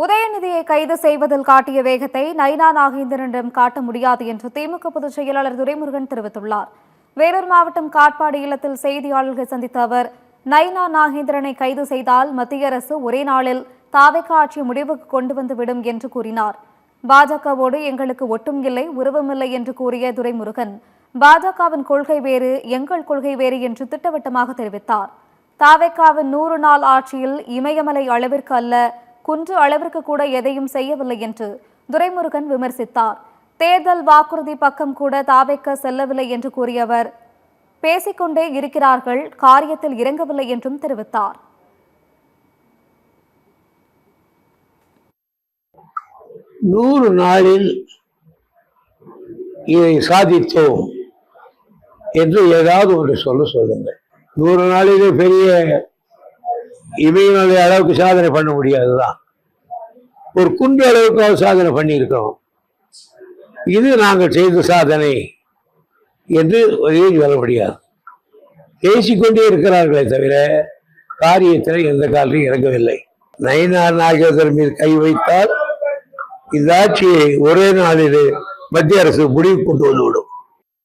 உதயநிதியை கைது செய்வதில் காட்டிய வேகத்தை நயினா நாகேந்திரனிடம் காட்ட முடியாது என்று திமுக பொதுச் செயலாளர் துரைமுருகன் தெரிவித்துள்ளார். வேலூர் மாவட்டம் காட்பாடி இல்லத்தில் செய்தியாளர்களை சந்தித்த அவர், நயினா நாகேந்திரனை கைது செய்தால் மத்திய அரசு ஒரே நாளில் தாவேகா ஆட்சி முடிவுக்கு கொண்டு வந்துவிடும் என்று கூறினார். பாஜகவோடு எங்களுக்கு ஒட்டும் இல்லை, உறவுமில்லை என்று கூறிய துரைமுருகன், பாஜகவின் கொள்கை வேறு, எங்கள் கொள்கை வேறு என்று திட்டவட்டமாக தெரிவித்தார். தாவேகாவின் 100 நாள் ஆட்சியில் இமயமலை அளவிற்கு அல்ல, குன்று அளவிற்கு கூட எதையும் செய்யவில்லை என்று துரைமுருகன் விமர்சித்தார். தேர்தல் வாக்குறுதி பக்கம் கூட தாவேகா செல்லவில்லை என்று கூறிய அவர், பேசிக்கொண்டே இருக்கிறார்கள், காரியத்தில் இறங்கவில்லை என்றும் தெரிவித்தார். நூறு நாளில் இதை சாதித்தோம் என்று ஏதாவது ஒன்று சொல்லுங்க. 100 நாளிலே பெரிய இமயமலை அளவுக்கு சாதனை பண்ண முடியாதுதான், ஒரு குண்டு அளவுக்கு சாதனை பண்ணியிருக்கிறோம். இது நாங்கள் செய்த சாதனை என்று சொல்ல முடியாது. பேசிக்கொண்டே இருக்கிறார்களே தவிர காரியத்தில் எந்த காலத்தையும் இறங்கவில்லை. நயினா நாகேந்திரன் மீது கை வைத்தால் இந்த ஆட்சியை ஒரே நாளிலே மத்திய அரசு முடிவு கொண்டு வந்துவிடும்.